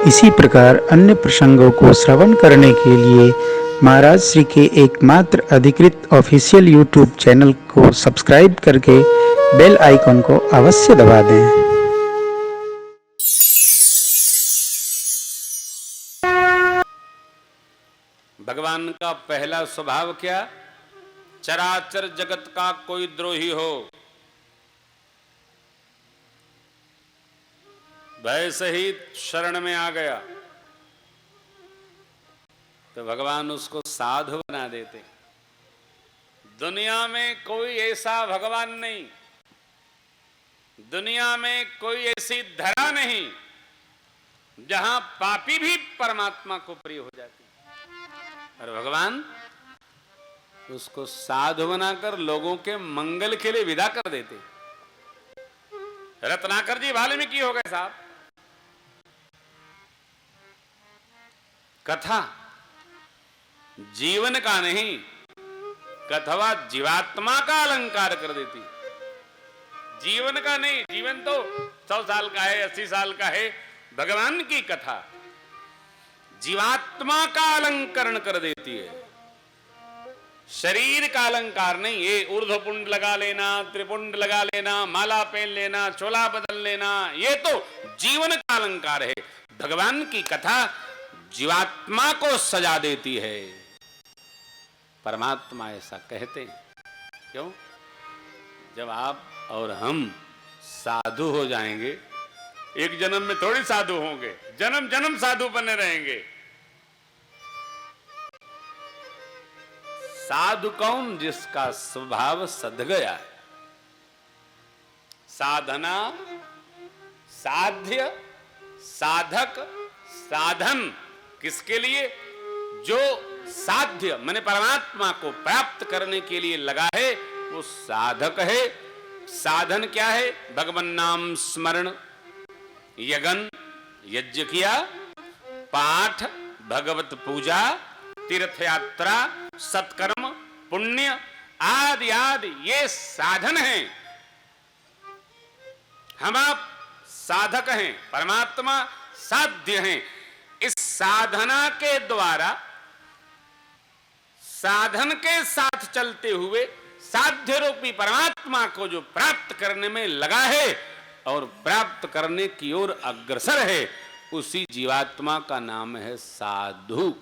इसी प्रकार अन्य प्रसंगों को श्रवण करने के लिए महाराज श्री के एकमात्र अधिकृत ऑफिशियल यूट्यूब चैनल को सब्सक्राइब करके बेल आइकन को अवश्य दबा दें। भगवान का पहला स्वभाव क्या? चराचर जगत का कोई द्रोही हो, भय सहित शरण में आ गया तो भगवान उसको साधु बना देते। दुनिया में कोई ऐसा भगवान नहीं, दुनिया में कोई ऐसी धरा नहीं जहां पापी भी परमात्मा को प्रिय हो जाती, और भगवान उसको साधु बनाकर लोगों के मंगल के लिए विदा कर देते। रत्नाकर जी वाल्मीकि हो गए साहब। कथा जीवन का नहीं, कथवा जीवात्मा का अलंकार कर देती। जीवन का नहीं, जीवन तो 100 साल का है, 80 साल का है। भगवान की कथा जीवात्मा का अलंकरण कर देती है, शरीर का अलंकार नहीं। ये ऊर्ध्वपुंड लगा लेना, त्रिपुंड लगा लेना, माला पहन लेना, चोला बदल लेना, ये तो जीवन का अलंकार है। भगवान की कथा जीवात्मा को सजा देती है। परमात्मा ऐसा कहते हैं। क्यों? जब आप और हम साधु हो जाएंगे, एक जन्म में थोड़ी साधु होंगे, जन्म जन्म साधु बने रहेंगे। साधु कौन? जिसका स्वभाव सध गया है। साधना, साध्य, साधक, साधन किसके लिए? जो साध्य माने परमात्मा को प्राप्त करने के लिए लगा है वो साधक है। साधन क्या है? भगवान नाम स्मरण, यज्ञ, यज्ञ किया, पाठ, भगवत पूजा, तीर्थ यात्रा, सत्कर्म, पुण्य आदि आदि ये साधन हैं। हम आप साधक हैं, परमात्मा साध्य हैं। इस साधना के द्वारा साधन के साथ चलते हुए साध्य रूपी परमात्मा को जो प्राप्त करने में लगा है और प्राप्त करने की ओर अग्रसर है, उसी जीवात्मा का नाम है साधु।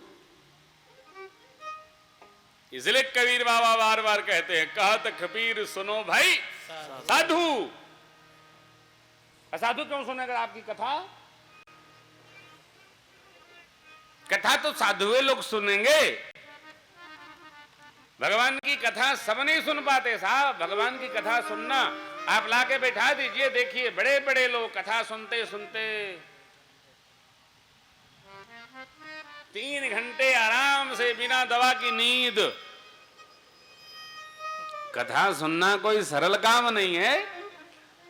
इसलिए कबीर बाबा बार बार कहते हैं, कहत कबीर सुनो भाई साधु। असाधु क्यों सुनेगा आपकी कथा? कथा तो साधुए लोग सुनेंगे। भगवान की कथा सब नहीं सुन पाते साहब। भगवान की कथा सुनना, आप लाके बैठा दीजिए, देखिए बड़े बड़े लोग कथा सुनते सुनते 3 घंटे आराम से बिना दवा की नींद। कथा सुनना कोई सरल काम नहीं है।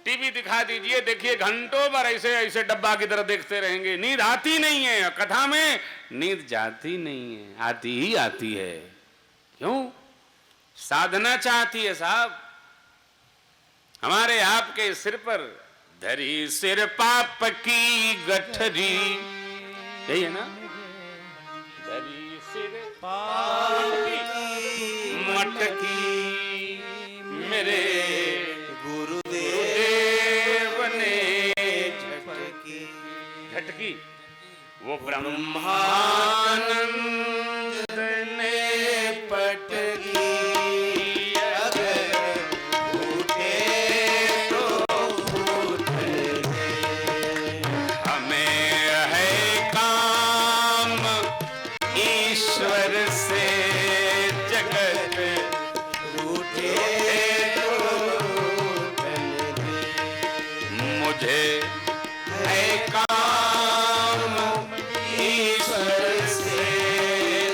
टीवी दिखा दीजिए, देखिए घंटों भर ऐसे ऐसे डब्बा की तरह देखते रहेंगे, नींद आती नहीं है। कथा में नींद जाती नहीं है, आती ही आती है। क्यों? साधना चाहती है साहब। हमारे आपके सिर पर धरी सिर पाप की गठरी, यही है ना? धरी सिर पाप की मटकी, मेरे गुरुदेव ने झटकी, वो ब्रह्मानंद ने पटकी।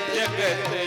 जगत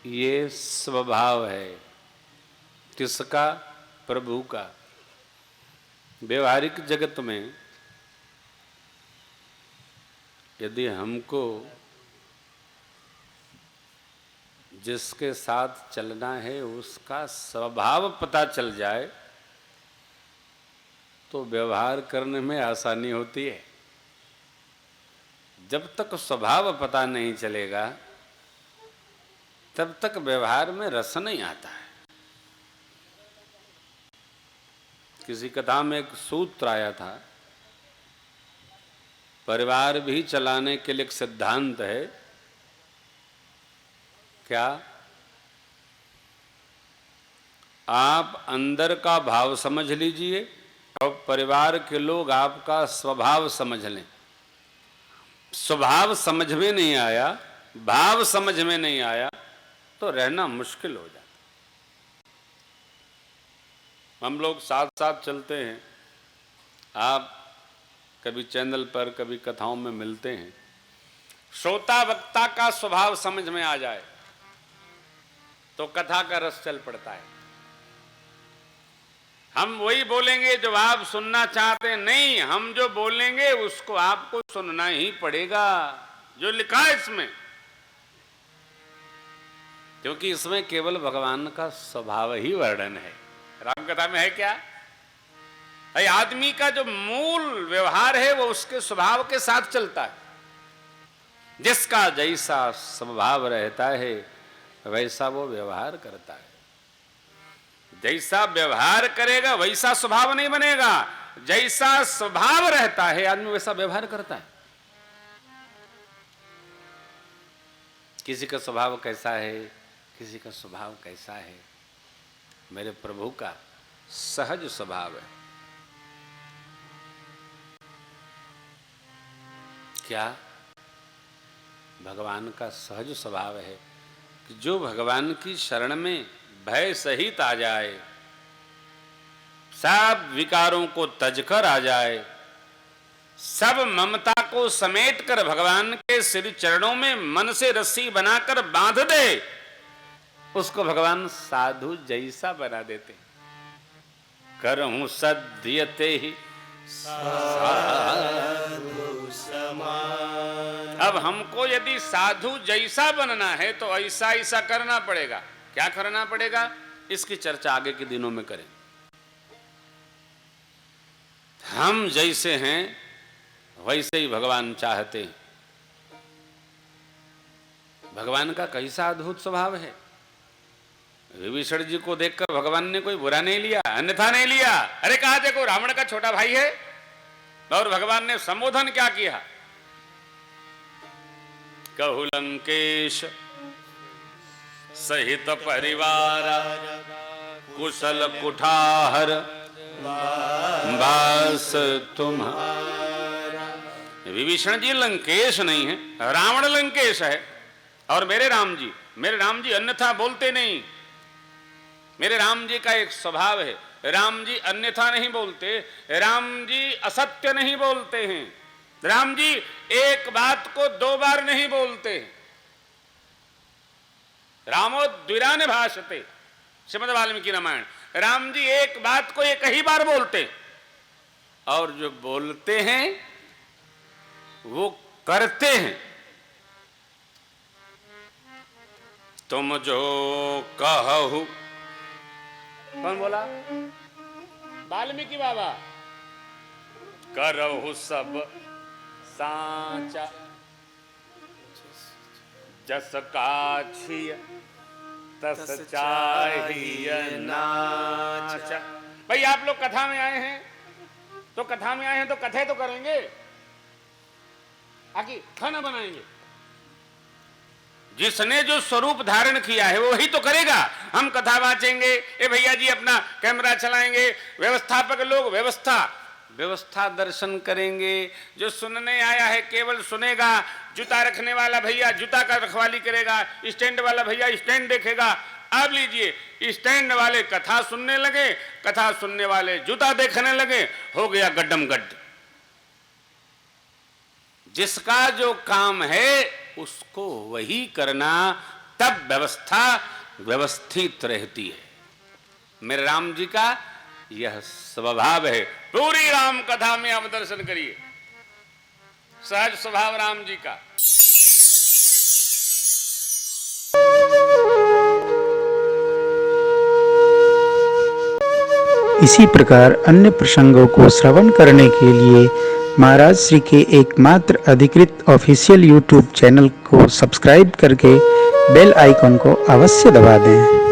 ये स्वभाव है। किसका? प्रभु का। व्यवहारिक जगत में यदि हमको जिसके साथ चलना है उसका स्वभाव पता चल जाए तो व्यवहार करने में आसानी होती है। जब तक स्वभाव पता नहीं चलेगा तब तक व्यवहार में रस नहीं आता है। किसी कथा में एक सूत्र आया था, परिवार भी चलाने के लिए एक सिद्धांत है। क्या? आप अंदर का भाव समझ लीजिए और परिवार के लोग आपका स्वभाव समझ लें। स्वभाव समझ में नहीं आया, भाव समझ में नहीं आया तो रहना मुश्किल हो जाता। हम लोग साथ साथ चलते हैं, आप कभी चैनल पर कभी कथाओं में मिलते हैं। श्रोता वक्ता का स्वभाव समझ में आ जाए तो कथा का रस चल पड़ता है। हम वही बोलेंगे जो आप सुनना चाहते हैं, नहीं, हम जो बोलेंगे उसको आपको सुनना ही पड़ेगा, जो लिखा है इसमें, क्योंकि इसमें केवल भगवान का स्वभाव ही वर्णन है। रामकथा में है क्या? भाई आदमी का जो मूल व्यवहार है वो उसके स्वभाव के साथ चलता है। जिसका जैसा स्वभाव रहता है वैसा वो व्यवहार करता है। जैसा व्यवहार करेगा वैसा स्वभाव नहीं बनेगा, जैसा स्वभाव रहता है आदमी वैसा व्यवहार करता है। किसी का स्वभाव कैसा है, किसी का स्वभाव कैसा है? मेरे प्रभु का सहज स्वभाव है। क्या? भगवान का सहज स्वभाव है कि जो भगवान की शरण में भय सहित आ जाए, सब विकारों को तजकर आ जाए, सब ममता को समेटकर भगवान के श्री चरणों में मन से रस्सी बनाकर बांध दे, उसको भगवान साधु जैसा बना देते। करहूं सद्यते ही साधु समान। अब हमको यदि साधु जैसा बनना है तो ऐसा ऐसा करना पड़ेगा। क्या करना पड़ेगा? इसकी चर्चा आगे के दिनों में करें। हम जैसे हैं वैसे ही भगवान चाहते हैं। भगवान का कैसा अद्भुत स्वभाव है। विभीषण जी को देखकर भगवान ने कोई बुरा नहीं लिया, अन्यथा नहीं लिया। अरे कहा देखो रावण का छोटा भाई है, और भगवान ने संबोधन क्या किया? कहु लंकेश सहित परिवार कुशल कुठार वास तुम्हारा। विभीषण जी लंकेश नहीं है, रावण लंकेश है। और मेरे राम जी अन्यथा बोलते नहीं। मेरे राम जी का एक स्वभाव है, राम जी अन्यथा नहीं बोलते, राम जी असत्य नहीं बोलते हैं, राम जी एक बात को दो बार नहीं बोलते। रामो द्विरान भाषते, श्रीमद् वाल्मीकि रामायण। राम जी एक बात को एक ही बार बोलते, और जो बोलते हैं वो करते हैं। तुम जो कहु, कौन बोला? वाल्मीकि बाबा। करहु सब साचा जस काछिय तस चाहिय नाचा। भाई आप लोग कथा में आए हैं तो कथे तो करेंगे, आगे खाना बनाएंगे। जिसने जो स्वरूप धारण किया है वो वही तो करेगा। हम कथा वाचेंगे, ए भैया जी अपना कैमरा चलाएंगे, व्यवस्थापक लोग व्यवस्था दर्शन करेंगे। जो सुनने आया है केवल सुनेगा। जूता रखने वाला भैया जूता का रखवाली करेगा, स्टैंड वाला भैया स्टैंड देखेगा। अब लीजिए, स्टैंड वाले कथा सुनने लगे, कथा सुनने वाले जूता देखने लगे, हो गया गड्डम गड्ड। जिसका जो काम है उसको वही करना, तब व्यवस्था व्यवस्थित रहती है। मेरे राम जी का यह स्वभाव है। पूरी राम कथा में आप दर्शन करिए, सहज स्वभाव राम जी का। इसी प्रकार अन्य प्रसंगों को श्रवण करने के लिए महाराज श्री के एकमात्र अधिकृत ऑफिशियल यूट्यूब चैनल को सब्सक्राइब करके बेल आइकन को अवश्य दबा दें।